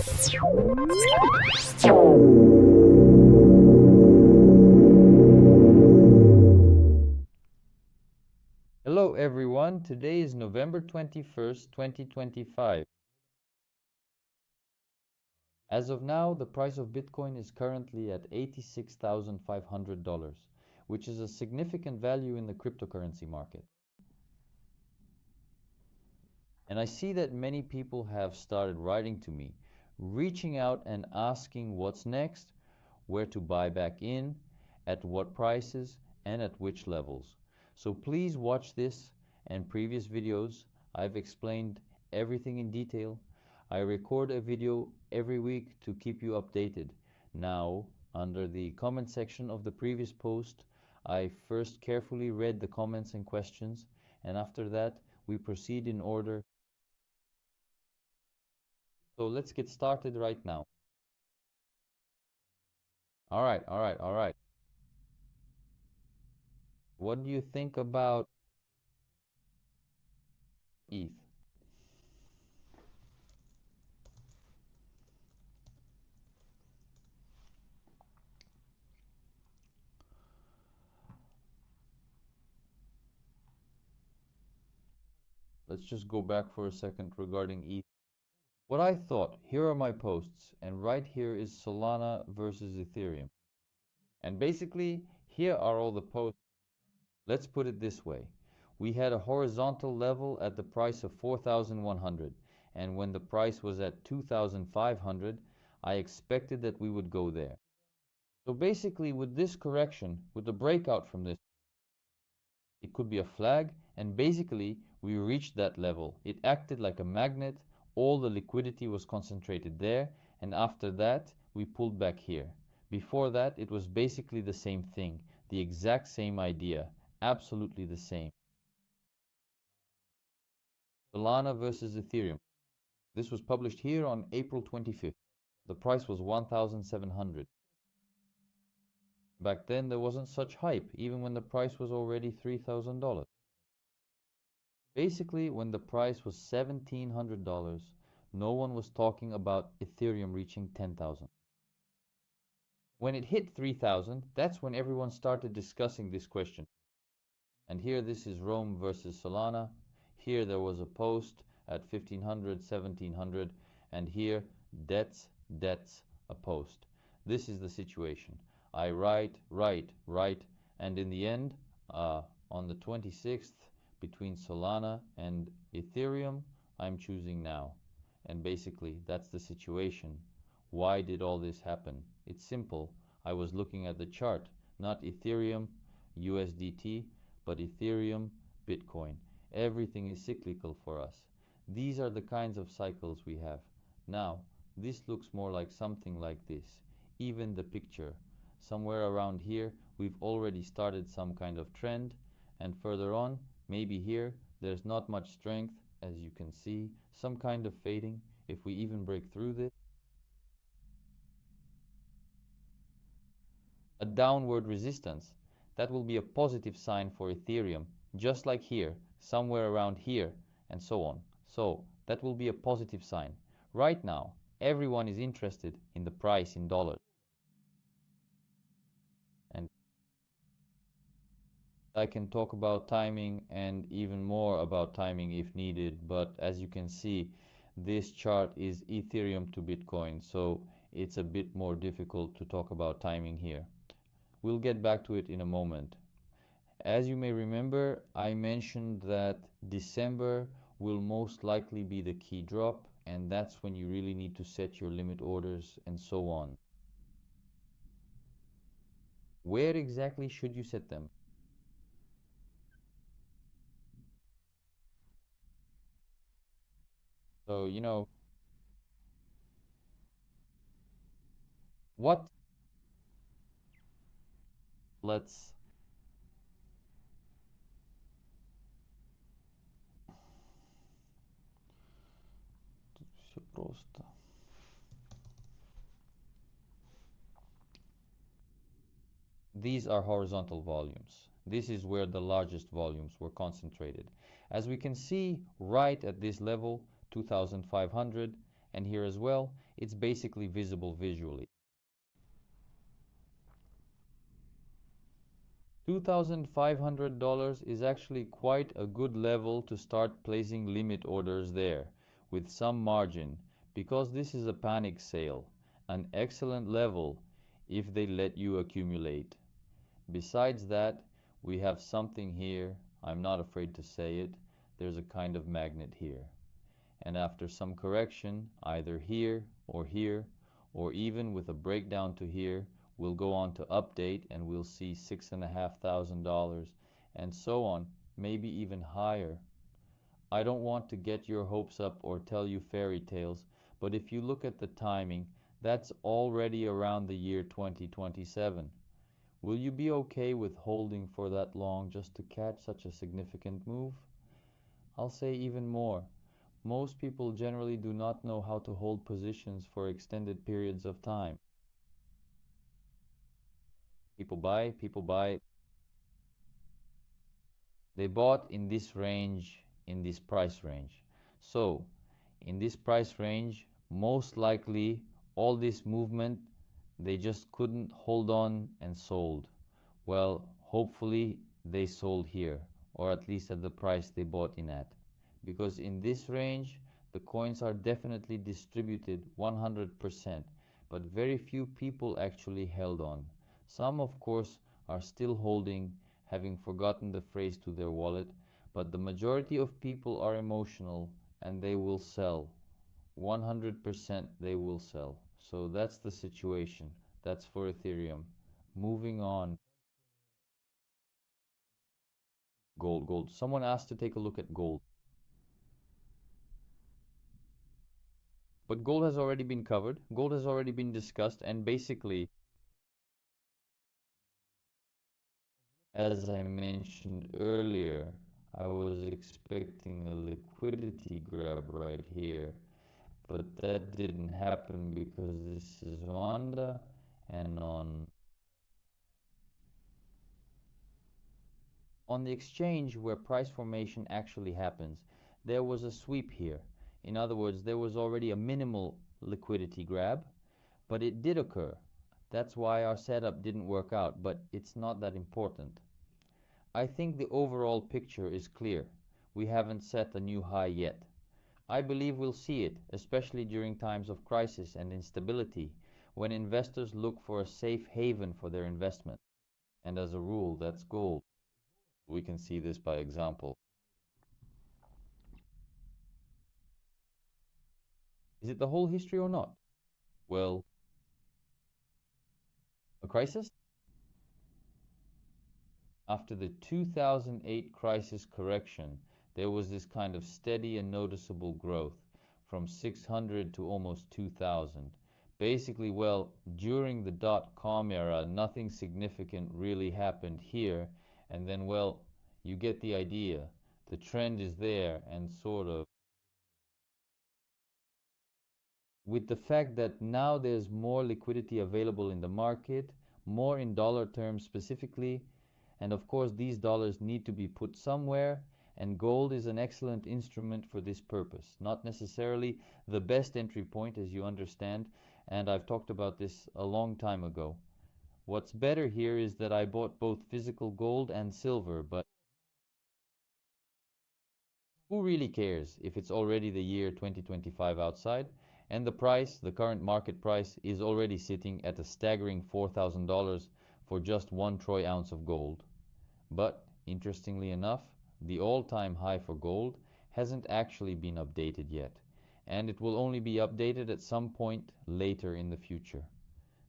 Hello everyone, today is November 21st, 2025. As of now, the price of Bitcoin is currently at $86,500, which is a significant value in the cryptocurrency market. And I see that many people have started writing to me, reaching out and asking what's next, where to buy back in, at what prices, and at which levels. So please watch this and previous videos. I've explained everything in detail. I record a video every week to keep you updated. Now, under the comment section of the previous post, I first carefully read the comments and questions, and after that, we proceed in order. So let's get started right now. All right. What do you think about ETH? Let's just go back for a second regarding ETH. What I thought, here are my posts, and right here is Solana versus Ethereum. And basically, here are all the posts. Let's put it this way. We had a horizontal level at the price of 4,100, and when the price was at 2,500, I expected that we would go there. So basically, with this correction, with the breakout from this, it could be a flag, and basically we reached that level. It acted like a magnet, all the liquidity was concentrated there, and after that we pulled back here. Before that it was basically the same thing, the exact same idea, absolutely the same. Solana versus Ethereum. This was published here on April 25th. The price was 1,700. Back then there wasn't such hype, even when the price was already $3,000. Basically, when the price was $1,700, no one was talking about Ethereum reaching 10,000. When it hit 3,000, that's when everyone started discussing this question. And here this is Rome versus Solana. Here there was a post at 1,500, 1,700, and here debts, a post. This is the situation. I write, and in the end, on the 26th, between Solana and Ethereum, I'm choosing now. And basically, that's the situation. Why did all this happen? It's simple. I was looking at the chart, not Ethereum, USDT, but Ethereum, Bitcoin. Everything is cyclical for us. These are the kinds of cycles we have. Now, this looks more like something like this. Even the picture. Somewhere around here, we've already started some kind of trend, and further on, maybe here, there's not much strength, as you can see, some kind of fading. If we even break through this, a downward resistance, that will be a positive sign for Ethereum, just like here, somewhere around here, and so on. So that will be a positive sign. Right now, everyone is interested in the price in dollars. And I can talk about timing and even more about timing if needed, but as you can see, this chart is Ethereum to Bitcoin, so it's a bit more difficult to talk about timing here. We'll get back to it in a moment. As you may remember, I mentioned that December will most likely be the key drop, and that's when you really need to set your limit orders and so on. Where exactly should you set them? So, what? Let's Всё просто. These are horizontal volumes. This is where the largest volumes were concentrated. As we can see right at this level, 2,500, and here as well, it's basically visible visually. $2,500 is actually quite a good level to start placing limit orders there, with some margin, because this is a panic sale, an excellent level if they let you accumulate. Besides that, we have something here, I'm not afraid to say it, there's a kind of magnet here. And after some correction, either here, or even with a breakdown to here, we'll go on to update and we'll see $6,500 and so on, maybe even higher. I don't want to get your hopes up or tell you fairy tales, but if you look at the timing, that's already around the year 2027. Will you be okay with holding for that long just to catch such a significant move? I'll say even more. Most people generally do not know how to hold positions for extended periods of time. People buy. They bought in this range, in this price range. So, in this price range, most likely all this movement, they just couldn't hold on and sold. Well, hopefully they sold here, or at least at the price they bought in at. Because in this range, the coins are definitely distributed 100%, but very few people actually held on. Some, of course, are still holding, having forgotten the phrase to their wallet, but the majority of people are emotional and they will sell. 100% they will sell. So that's the situation. That's for Ethereum. Moving on. Gold. Someone asked to take a look at gold. But gold has already been covered. Gold has already been discussed. And basically, as I mentioned earlier, I was expecting a liquidity grab right here. But that didn't happen because this is Rwanda and on the exchange where price formation actually happens, there was a sweep here. In other words, there was already a minimal liquidity grab, but it did occur. That's why our setup didn't work out, but it's not that important. I think the overall picture is clear. We haven't set a new high yet. I believe we'll see it, especially during times of crisis and instability, when investors look for a safe haven for their investment. And as a rule, that's gold. We can see this by example. Is it the whole history or not? Well, a crisis? After the 2008 crisis correction, there was this kind of steady and noticeable growth from 600 to almost 2000. Basically, well, during the dot-com era, nothing significant really happened here, and then, well, you get the idea. The trend is there and sort of with the fact that now there's more liquidity available in the market, more in dollar terms specifically, and of course these dollars need to be put somewhere, and gold is an excellent instrument for this purpose. Not necessarily the best entry point, as you understand, and I've talked about this a long time ago. What's better here is that I bought both physical gold and silver, but who really cares if it's already the year 2025 outside and the price, the current market price, is already sitting at a staggering $4,000 for just 1 troy ounce of gold? But, interestingly enough, the all-time high for gold hasn't actually been updated yet, and it will only be updated at some point later in the future.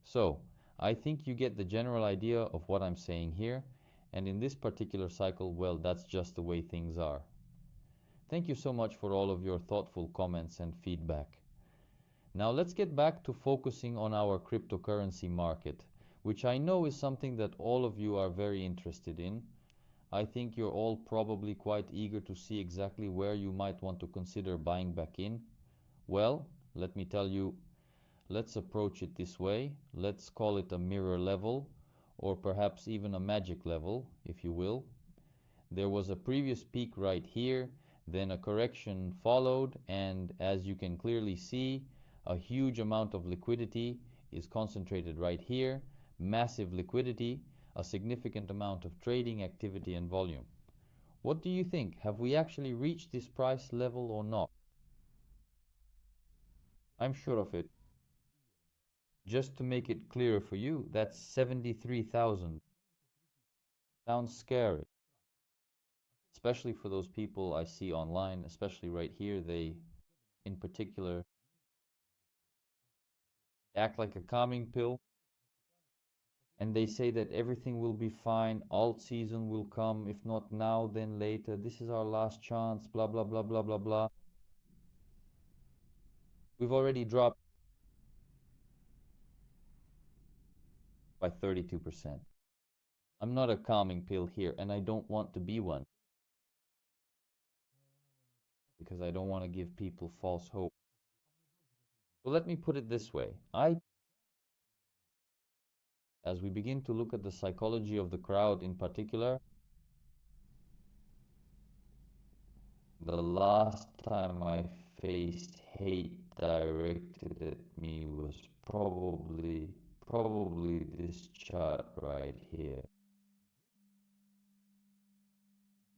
So, I think you get the general idea of what I'm saying here, and in this particular cycle, well, that's just the way things are. Thank you so much for all of your thoughtful comments and feedback. Now let's get back to focusing on our cryptocurrency market, which I know is something that all of you are very interested in. I think you're all probably quite eager to see exactly where you might want to consider buying back in. Well, let me tell you, let's approach it this way. Let's call it a mirror level, or perhaps even a magic level, if you will. There was a previous peak right here, then a correction followed, and as you can clearly see, A huge amount of liquidity is concentrated right here, massive liquidity, a significant amount of trading activity and volume. What do you think? Have we actually reached this price level or not? I'm sure of it. Just to make it clearer for you, that's 73,000. Sounds scary, especially for those people I see online, especially right here. They, in particular, act like a calming pill and they say that everything will be fine, alt season will come, if not now, then later, this is our last chance, blah, blah, blah, blah, blah, blah. We've already dropped by 32%. I'm not a calming pill here, and I don't want to be one, because I don't want to give people false hope. So let me put it this way. As we begin to look at the psychology of the crowd in particular, the last time I faced hate directed at me was probably this chart right here.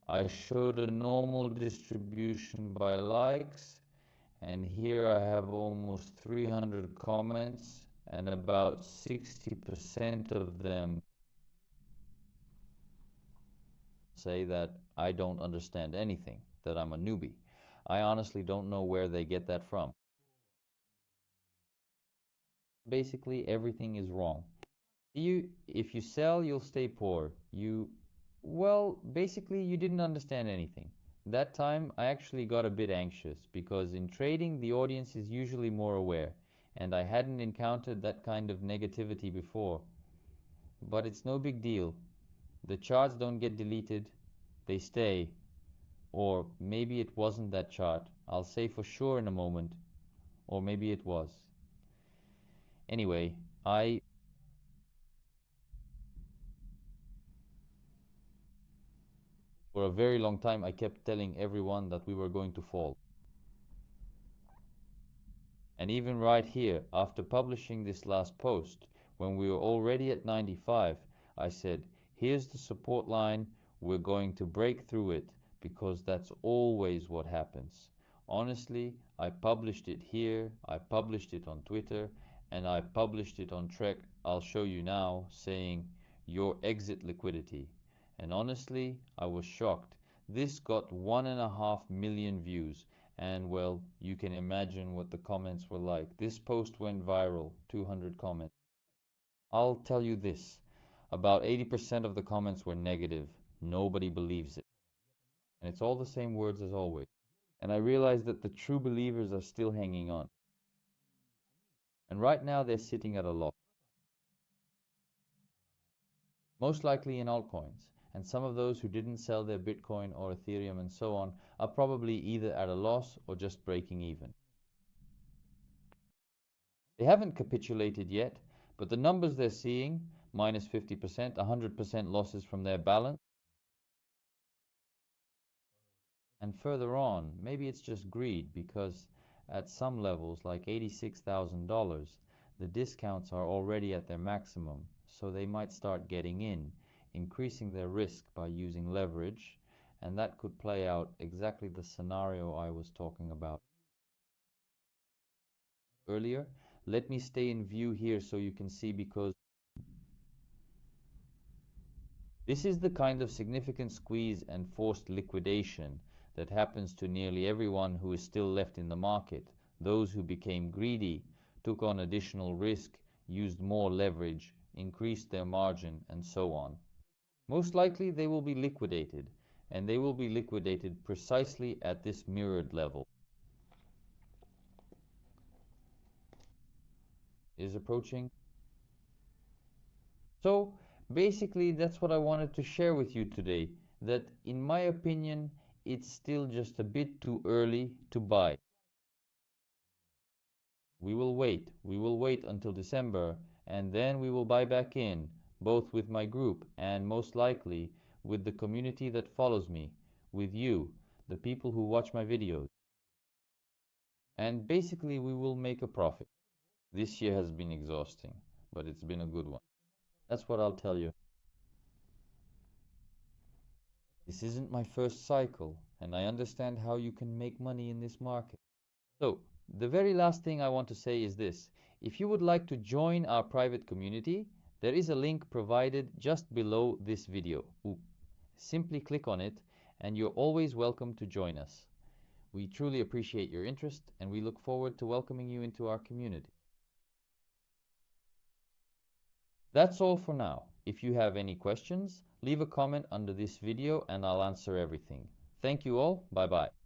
I showed a normal distribution by likes, and here I have almost 300 comments, and about 60% of them say that I don't understand anything, that I'm a newbie. I honestly don't know where they get that from. Basically, everything is wrong. If you sell, you'll stay poor. Well, basically, you didn't understand anything. That time, I actually got a bit anxious because in trading, the audience is usually more aware, and I hadn't encountered that kind of negativity before. But it's no big deal. The charts don't get deleted, they stay. Or maybe it wasn't that chart. I'll say for sure in a moment. Or maybe it was. Anyway, for a very long time, I kept telling everyone that we were going to fall. And even right here, after publishing this last post, when we were already at 95, I said, here's the support line, we're going to break through it, because that's always what happens. Honestly, I published it here, I published it on Twitter, and I published it on Trek, I'll show you now, saying, your exit liquidity. And honestly, I was shocked. This got 1.5 million views. And well, you can imagine what the comments were like. This post went viral, 200 comments. I'll tell you this, about 80% of the comments were negative. Nobody believes it. And it's all the same words as always. And I realized that the true believers are still hanging on. And right now they're sitting at a loss. Most likely in altcoins. And some of those who didn't sell their Bitcoin or Ethereum and so on are probably either at a loss or just breaking even. They haven't capitulated yet, but the numbers they're seeing, minus 50%, 100% losses from their balance, and further on, maybe it's just greed because at some levels, like $86,000, the discounts are already at their maximum, so they might start getting in, increasing their risk by using leverage, and that could play out exactly the scenario I was talking about earlier. Let me stay in view here so you can see, because this is the kind of significant squeeze and forced liquidation that happens to nearly everyone who is still left in the market. Those who became greedy, took on additional risk, used more leverage, increased their margin, and so on. Most likely they will be liquidated, and they will be liquidated precisely at this mirrored level. Is approaching. So basically that's what I wanted to share with you today, that in my opinion it's still just a bit too early to buy. We will wait until December, and then we will buy back in, both with my group and most likely with the community that follows me, with you, the people who watch my videos. and basically we will make a profit. This year has been exhausting, but it's been a good one. That's what I'll tell you. This isn't my first cycle, and I understand how you can make money in this market. So, the very last thing I want to say is this. If you would like to join our private community, there is a link provided just below this video. Simply click on it, and you're always welcome to join us. We truly appreciate your interest, and we look forward to welcoming you into our community. That's all for now. If you have any questions, leave a comment under this video and I'll answer everything. Thank you all. Bye bye.